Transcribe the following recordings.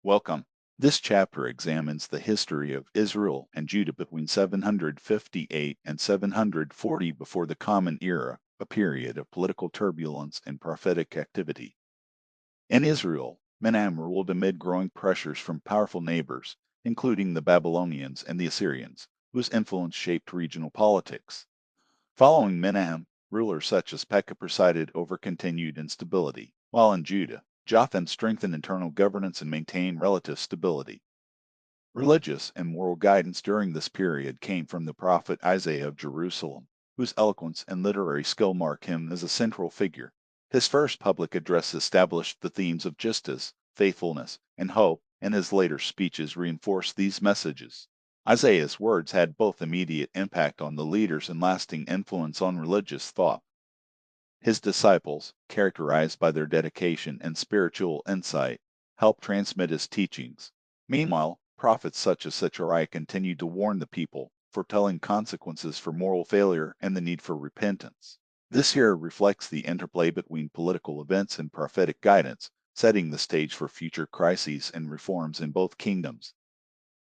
Welcome. This chapter examines the history of Israel and Judah between 758 and 740 before the Common Era, a period of political turbulence and prophetic activity. In Israel, Menahem ruled amid growing pressures from powerful neighbors, including the Babylonians and the Assyrians, whose influence shaped regional politics. Following Menahem, rulers such as Pekah presided over continued instability, while in Judah, Jotham strengthened internal governance and maintained relative stability. Religious and moral guidance during this period came from the prophet Isaiah of Jerusalem, whose eloquence and literary skill mark him as a central figure. His first public address established the themes of justice, faithfulness, and hope, and his later speeches reinforced these messages. Isaiah's words had both immediate impact on the leaders and lasting influence on religious thought. His disciples, characterized by their dedication and spiritual insight, helped transmit his teachings. Meanwhile, prophets such as Zechariah continued to warn the people, foretelling consequences for moral failure and the need for repentance. This era reflects the interplay between political events and prophetic guidance, setting the stage for future crises and reforms in both kingdoms.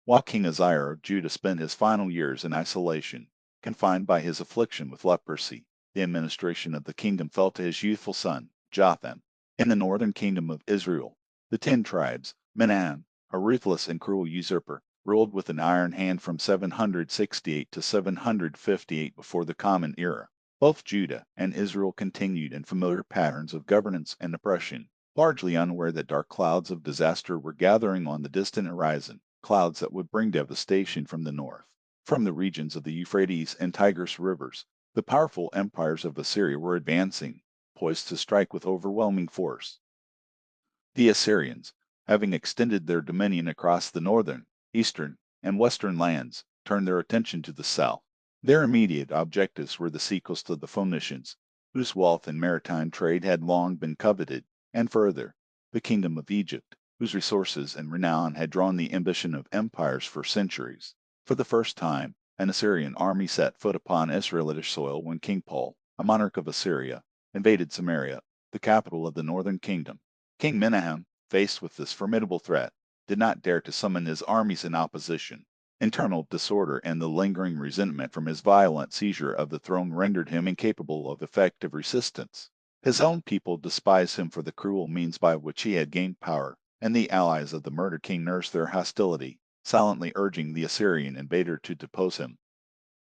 While King Uzziah of Judah spent his final years in isolation, confined by his affliction with leprosy, the administration of the kingdom fell to his youthful son, Jotham. In the northern kingdom of Israel, the 10 tribes, Menahem, a ruthless and cruel usurper, ruled with an iron hand from 768 to 758 before the Common Era. Both Judah and Israel continued in familiar patterns of governance and oppression, largely unaware that dark clouds of disaster were gathering on the distant horizon, clouds that would bring devastation from the north. From the regions of the Euphrates and Tigris rivers, the powerful empires of Assyria were advancing, poised to strike with overwhelming force. The Assyrians, having extended their dominion across the northern, eastern, and western lands, turned their attention to the south. Their immediate objectives were the seacoast of the Phoenicians, whose wealth and maritime trade had long been coveted, and further, the kingdom of Egypt, whose resources and renown had drawn the ambition of empires for centuries. For the first time, an Assyrian army set foot upon Israelitish soil when King Paul, a monarch of Assyria, invaded Samaria, the capital of the northern kingdom. King Menahem, faced with this formidable threat, did not dare to summon his armies in opposition. Internal disorder and the lingering resentment from his violent seizure of the throne rendered him incapable of effective resistance. His own people despised him for the cruel means by which he had gained power, and the allies of the murdered king nursed their hostility, silently urging the Assyrian invader to depose him.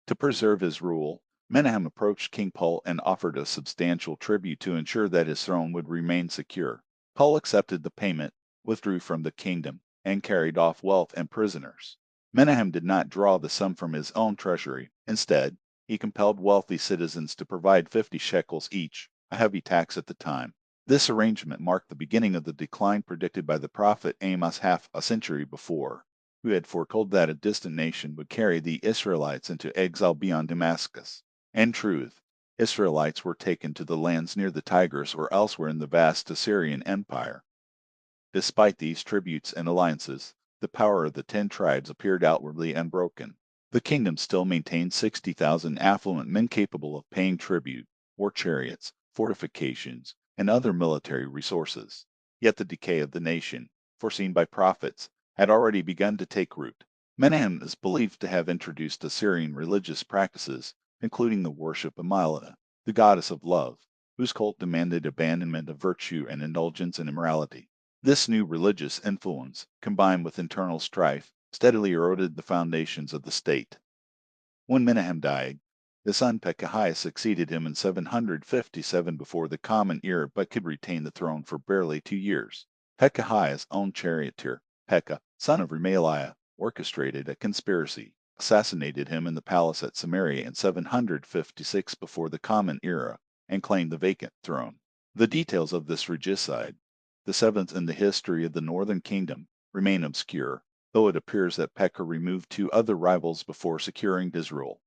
To preserve his rule, Menahem approached King Paul and offered a substantial tribute to ensure that his throne would remain secure. Paul accepted the payment, withdrew from the kingdom, and carried off wealth and prisoners. Menahem did not draw the sum from his own treasury. Instead, he compelled wealthy citizens to provide 50 shekels each, a heavy tax at the time. This arrangement marked the beginning of the decline predicted by the prophet Amos half a century before, who had foretold that a distant nation would carry the Israelites into exile beyond Damascus. In truth, Israelites were taken to the lands near the Tigris or elsewhere in the vast Assyrian Empire. Despite these tributes and alliances, the power of the 10 tribes appeared outwardly unbroken. The kingdom still maintained 60,000 affluent men capable of paying tribute, war chariots, fortifications, and other military resources. Yet the decay of the nation, foreseen by prophets, had already begun to take root. Menahem is believed to have introduced Assyrian religious practices, including the worship of Milena, the goddess of love, whose cult demanded abandonment of virtue and indulgence in immorality. This new religious influence, combined with internal strife, steadily eroded the foundations of the state. When Menahem died, his son Pekahiah succeeded him in 757 before the Common Era, but could retain the throne for barely 2 years. Pekahiah's own charioteer, Pekah, son of Remaliah, orchestrated a conspiracy, assassinated him in the palace at Samaria in 756 before the Common Era, and claimed the vacant throne. The details of this regicide, the seventh in the history of the northern kingdom, remain obscure, though it appears that Pekah removed 2 other rivals before securing his rule.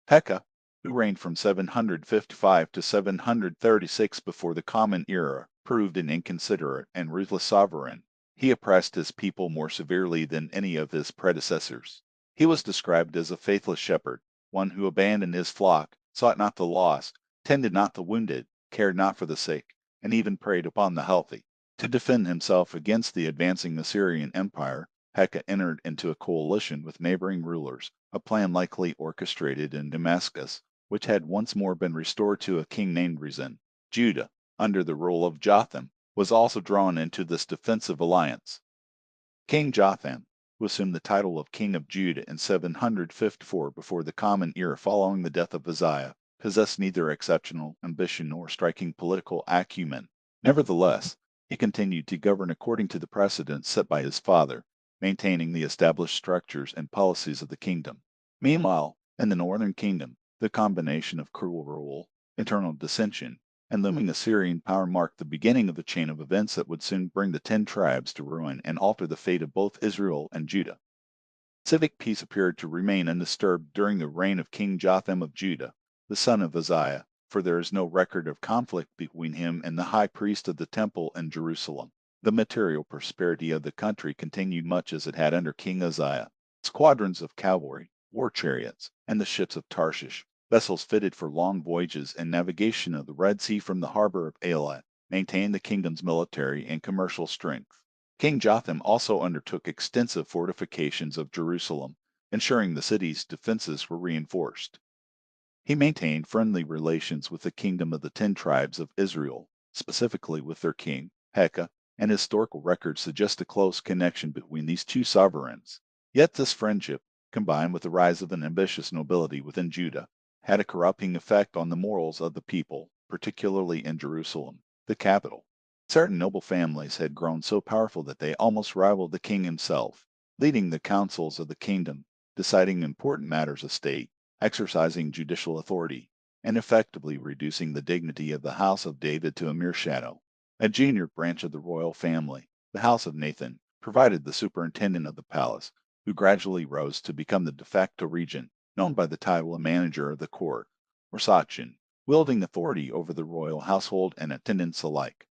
Pekah, who reigned from 755 to 736 before the Common Era, proved an inconsiderate and ruthless sovereign. He oppressed his people more severely than any of his predecessors. He was described as a faithless shepherd, one who abandoned his flock, sought not the lost, tended not the wounded, cared not for the sick, and even preyed upon the healthy. To defend himself against the advancing Assyrian Empire, Pekah entered into a coalition with neighboring rulers, a plan likely orchestrated in Damascus, which had once more been restored to a king named Rezin. Judah, under the rule of Jotham, was also drawn into this defensive alliance. King Jotham, who assumed the title of King of Judah in 754 before the Common Era following the death of Uzziah, possessed neither exceptional ambition nor striking political acumen. Nevertheless, he continued to govern according to the precedents set by his father, maintaining the established structures and policies of the kingdom. Meanwhile, in the northern kingdom, the combination of cruel rule, internal dissension, and looming Assyrian power marked the beginning of a chain of events that would soon bring the 10 tribes to ruin and alter the fate of both Israel and Judah. Civic peace appeared to remain undisturbed during the reign of King Jotham of Judah, the son of Uzziah, for there is no record of conflict between him and the high priest of the temple in Jerusalem. The material prosperity of the country continued much as it had under King Uzziah. Squadrons of cavalry, war chariots, and the ships of Tarshish, vessels fitted for long voyages and navigation of the Red Sea from the harbor of Eilat, maintained the kingdom's military and commercial strength. King Jotham also undertook extensive fortifications of Jerusalem, ensuring the city's defenses were reinforced. He maintained friendly relations with the kingdom of the 10 tribes of Israel, specifically with their king, Pekah, and historical records suggest a close connection between these two sovereigns. Yet this friendship, combined with the rise of an ambitious nobility within Judah, had a corrupting effect on the morals of the people, particularly in Jerusalem, the capital. Certain noble families had grown so powerful that they almost rivaled the king himself, leading the councils of the kingdom, deciding important matters of state, exercising judicial authority, and effectively reducing the dignity of the house of David to a mere shadow. A junior branch of the royal family, the house of Nathan, provided the superintendent of the palace, who gradually rose to become the de facto regent, known by the title of manager of the court, or sachin, wielding authority over the royal household and attendants alike.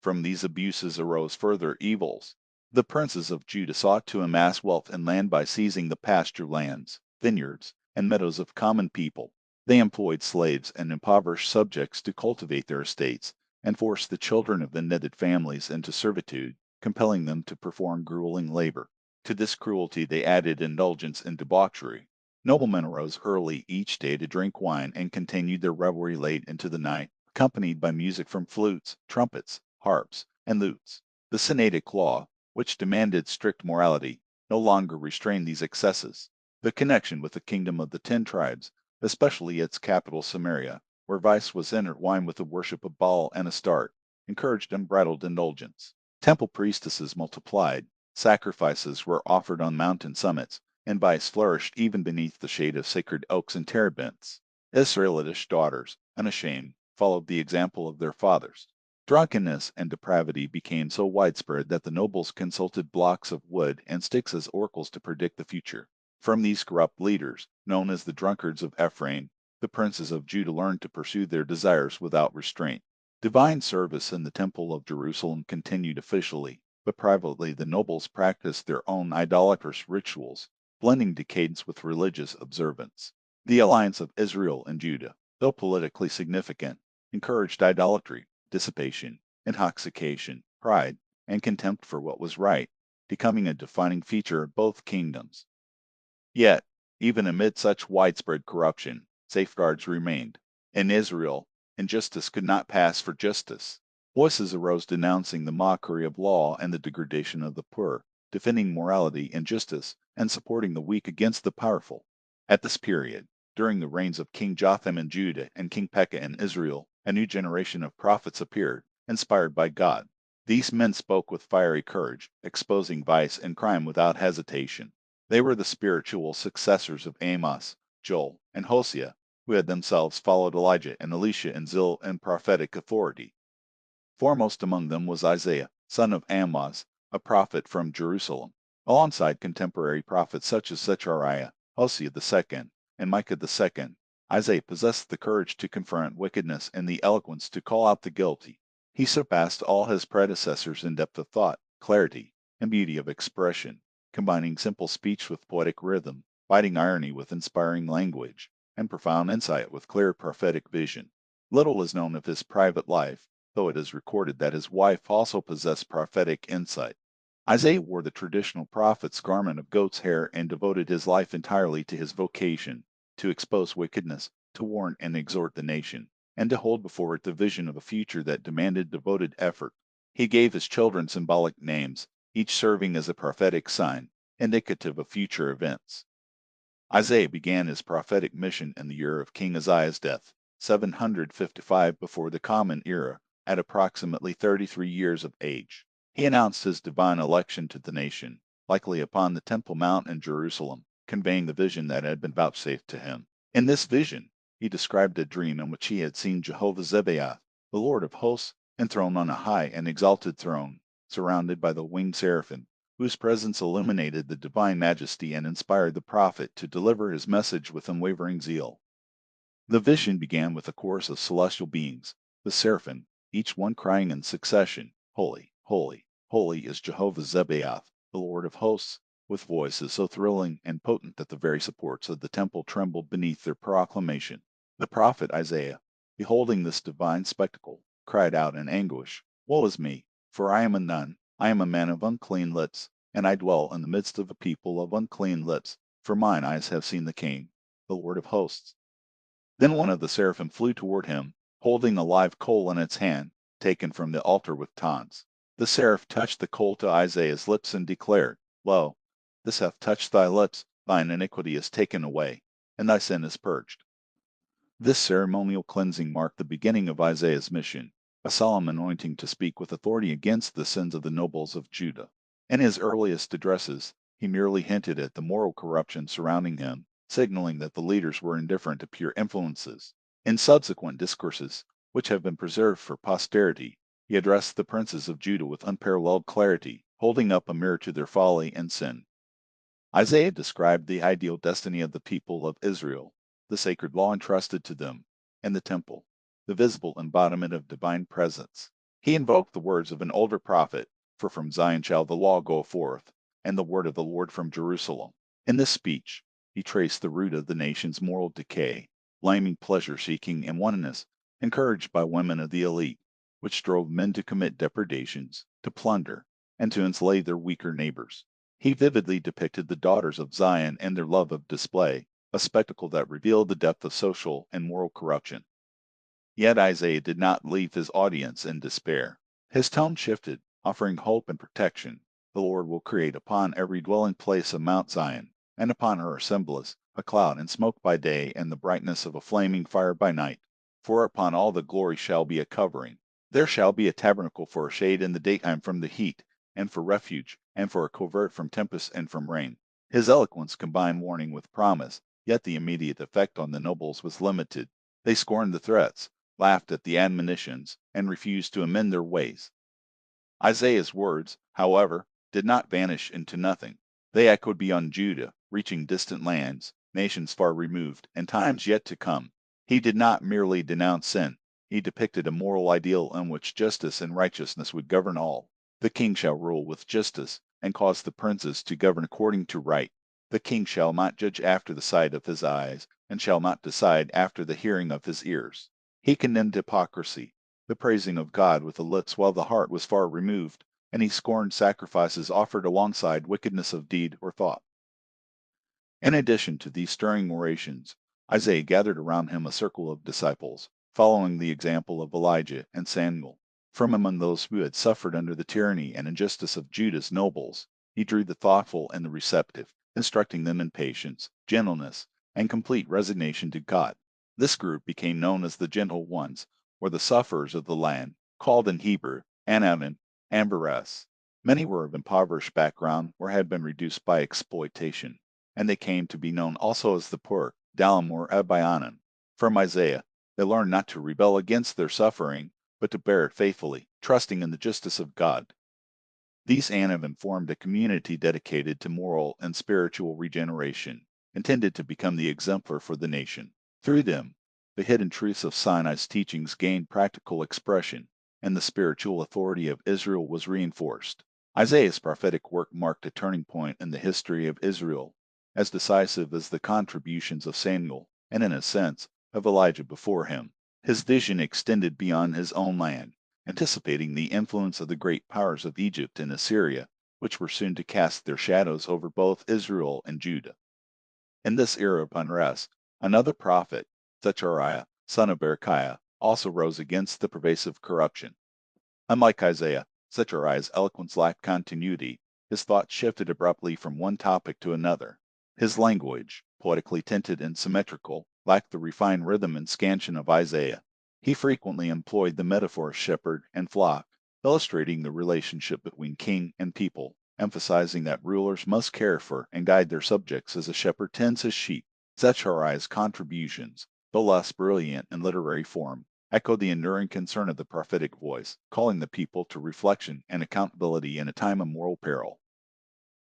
From these abuses arose further evils. The princes of Judah sought to amass wealth and land by seizing the pasture lands, vineyards, and meadows of common people. They employed slaves and impoverished subjects to cultivate their estates, and forced the children of indebted families into servitude, compelling them to perform grueling labor. To this cruelty they added indulgence and debauchery. Noblemen arose early each day to drink wine and continued their revelry late into the night, accompanied by music from flutes, trumpets, harps, and lutes. The Sinaitic law, which demanded strict morality, no longer restrained these excesses. The connection with the kingdom of the 10 tribes, especially its capital Samaria, where vice was intertwined with the worship of Baal and Astarte, encouraged unbridled indulgence. Temple priestesses multiplied, sacrifices were offered on mountain summits, and vice flourished even beneath the shade of sacred oaks and terebinths. Israelitish daughters, unashamed, followed the example of their fathers. Drunkenness and depravity became so widespread that the nobles consulted blocks of wood and sticks as oracles to predict the future. From these corrupt leaders, known as the drunkards of Ephraim, the princes of Judah learned to pursue their desires without restraint. Divine service in the temple of Jerusalem continued officially, but privately the nobles practiced their own idolatrous rituals, blending decadence with religious observance. The alliance of Israel and Judah, though politically significant, encouraged idolatry, dissipation, intoxication, pride, and contempt for what was right, becoming a defining feature of both kingdoms. Yet, even amid such widespread corruption, safeguards remained. In Israel, injustice could not pass for justice. Voices arose denouncing the mockery of law and the degradation of the poor, defending morality and justice, and supporting the weak against the powerful. At this period, during the reigns of King Jotham in Judah and King Pekah in Israel, a new generation of prophets appeared, inspired by God. These men spoke with fiery courage, exposing vice and crime without hesitation. They were the spiritual successors of Amos, Joel, and Hosea, who had themselves followed Elijah and Elisha in zeal and prophetic authority. Foremost among them was Isaiah, son of Amoz, a prophet from Jerusalem. Alongside contemporary prophets such as Zechariah, Hosea II, and Micah II, Isaiah possessed the courage to confront wickedness and the eloquence to call out the guilty. He surpassed all his predecessors in depth of thought, clarity, and beauty of expression, combining simple speech with poetic rhythm, biting irony with inspiring language, and profound insight with clear prophetic vision. Little is known of his private life, though it is recorded that his wife also possessed prophetic insight. Isaiah wore the traditional prophet's garment of goat's hair and devoted his life entirely to his vocation, to expose wickedness, to warn and exhort the nation, and to hold before it the vision of a future that demanded devoted effort. He gave his children symbolic names, each serving as a prophetic sign, indicative of future events. Isaiah began his prophetic mission in the year of King Uzziah's death, 755 before the Common Era, at approximately 33 years of age. He announced his divine election to the nation, likely upon the Temple Mount in Jerusalem, conveying the vision that had been vouchsafed to him. In this vision, he described a dream in which he had seen Jehovah Zebaoth, the Lord of hosts, enthroned on a high and exalted throne, surrounded by the winged seraphim, whose presence illuminated the divine majesty and inspired the prophet to deliver his message with unwavering zeal. The vision began with a chorus of celestial beings, the seraphim, each one crying in succession, Holy, holy, holy is Jehovah Zebaoth, the Lord of hosts, with voices so thrilling and potent that the very supports of the temple trembled beneath their proclamation. The prophet Isaiah, beholding this divine spectacle, cried out in anguish, Woe is me, for I am undone, I am a man of unclean lips, and I dwell in the midst of a people of unclean lips, for mine eyes have seen the King, the Lord of hosts. Then one of the seraphim flew toward him, holding a live coal in its hand, taken from the altar with tongs. The seraph touched the coal to Isaiah's lips and declared, Lo, this hath touched thy lips, thine iniquity is taken away, and thy sin is purged. This ceremonial cleansing marked the beginning of Isaiah's mission, a solemn anointing to speak with authority against the sins of the nobles of Judah. In his earliest addresses, he merely hinted at the moral corruption surrounding him, signaling that the leaders were indifferent to pure influences. In subsequent discourses, which have been preserved for posterity, he addressed the princes of Judah with unparalleled clarity, holding up a mirror to their folly and sin. Isaiah described the ideal destiny of the people of Israel, the sacred law entrusted to them, and the temple, the visible embodiment of divine presence. He invoked the words of an older prophet, for from Zion shall the law go forth, and the word of the Lord from Jerusalem. In this speech, he traced the root of the nation's moral decay, blaming pleasure-seeking and wantonness, encouraged by women of the elite, which drove men to commit depredations, to plunder, and to enslave their weaker neighbors. He vividly depicted the daughters of Zion and their love of display, a spectacle that revealed the depth of social and moral corruption. Yet Isaiah did not leave his audience in despair. His tone shifted, offering hope and protection. The Lord will create upon every dwelling place of Mount Zion, and upon her assemblies, a cloud and smoke by day, and the brightness of a flaming fire by night. For upon all the glory shall be a covering. There shall be a tabernacle for a shade in the daytime from the heat, and for refuge, and for a covert from tempest and from rain. His eloquence combined warning with promise, yet the immediate effect on the nobles was limited. They scorned the threats, laughed at the admonitions, and refused to amend their ways. Isaiah's words, however, did not vanish into nothing. They echoed beyond Judah, reaching distant lands, nations far removed, and times yet to come. He did not merely denounce sin. He depicted a moral ideal in which justice and righteousness would govern all. The king shall rule with justice, and cause the princes to govern according to right. The king shall not judge after the sight of his eyes, and shall not decide after the hearing of his ears. He condemned hypocrisy, the praising of God with the lips while the heart was far removed, and he scorned sacrifices offered alongside wickedness of deed or thought. In addition to these stirring orations, Isaiah gathered around him a circle of disciples, following the example of Elijah and Samuel. From among those who had suffered under the tyranny and injustice of Judah's nobles, he drew the thoughtful and the receptive, instructing them in patience, gentleness, and complete resignation to God. This group became known as the Gentle Ones, or the sufferers of the land, called in Hebrew Ananim and Beres. Many were of impoverished background or had been reduced by exploitation, and they came to be known also as the poor, Dalim or Abianan. From Isaiah, they learned not to rebel against their suffering, but to bear it faithfully, trusting in the justice of God. These Ananim formed a community dedicated to moral and spiritual regeneration, intended to become the exemplar for the nation. Through them, the hidden truths of Sinai's teachings gained practical expression, and the spiritual authority of Israel was reinforced. Isaiah's prophetic work marked a turning point in the history of Israel, as decisive as the contributions of Samuel, and in a sense, of Elijah before him. His vision extended beyond his own land, anticipating the influence of the great powers of Egypt and Assyria, which were soon to cast their shadows over both Israel and Judah. In this era of unrest, another prophet, Zechariah, son of Berechiah, also rose against the pervasive corruption. Unlike Isaiah, Zechariah's eloquence lacked continuity. His thoughts shifted abruptly from one topic to another. His language, poetically tinted and symmetrical, lacked the refined rhythm and scansion of Isaiah. He frequently employed the metaphor shepherd and flock, illustrating the relationship between king and people, emphasizing that rulers must care for and guide their subjects as a shepherd tends his sheep. Zechariah's contributions, though less brilliant in literary form, echoed the enduring concern of the prophetic voice, calling the people to reflection and accountability in a time of moral peril.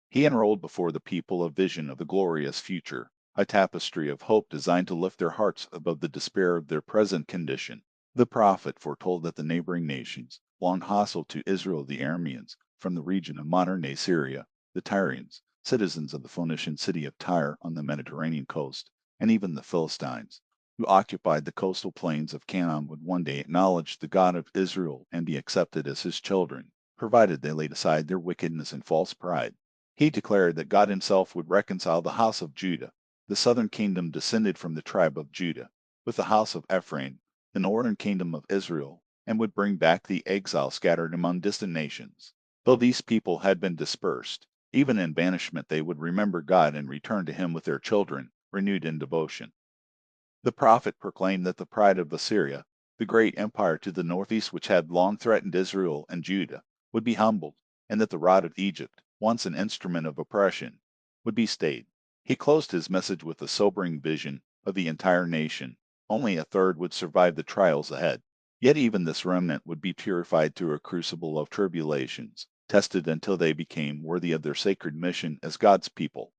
He unrolled before the people a vision of the glorious future, a tapestry of hope designed to lift their hearts above the despair of their present condition. The prophet foretold that the neighboring nations, long hostile to Israel the Arameans, from the region of modern-day Syria, the Tyrians, citizens of the Phoenician city of Tyre on the Mediterranean coast, and even the Philistines, who occupied the coastal plains of Canaan, would one day acknowledge the God of Israel and be accepted as his children, provided they laid aside their wickedness and false pride. He declared that God himself would reconcile the house of Judah, the southern kingdom descended from the tribe of Judah, with the house of Ephraim, the northern kingdom of Israel, and would bring back the exile scattered among distant nations. Though these people had been dispersed, even in banishment they would remember God and return to him with their children, renewed in devotion. The prophet proclaimed that the pride of Assyria, the great empire to the northeast which had long threatened Israel and Judah, would be humbled, and that the rod of Egypt, once an instrument of oppression, would be stayed. He closed his message with a sobering vision of the entire nation. Only a third would survive the trials ahead. Yet even this remnant would be purified through a crucible of tribulations, tested until they became worthy of their sacred mission as God's people.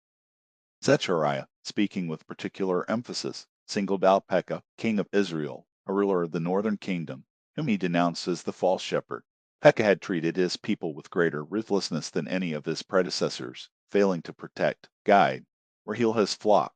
Zechariah, speaking with particular emphasis, singled out Pekah, king of Israel, a ruler of the northern kingdom, whom he denounced as the false shepherd. Pekah had treated his people with greater ruthlessness than any of his predecessors, failing to protect, guide, or heal his flock.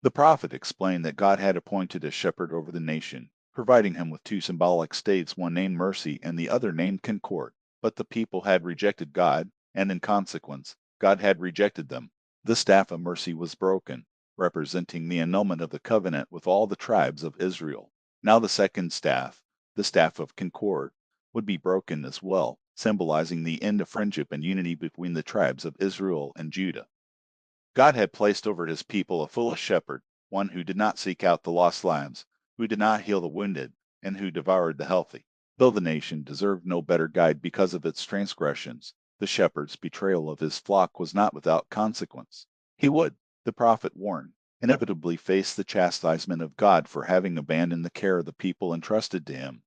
The prophet explained that God had appointed a shepherd over the nation, providing him with two symbolic staves, one named mercy and the other named concord. But the people had rejected God, and in consequence, God had rejected them. The staff of mercy was broken, representing the annulment of the covenant with all the tribes of Israel. Now the second staff, the staff of concord, would be broken as well, symbolizing the end of friendship and unity between the tribes of Israel and Judah. God had placed over his people a foolish shepherd, one who did not seek out the lost lambs, who did not heal the wounded, and who devoured the healthy. Though the nation deserved no better guide because of its transgressions, the shepherd's betrayal of his flock was not without consequence. He would, the prophet warned, inevitably face the chastisement of God for having abandoned the care of the people entrusted to him.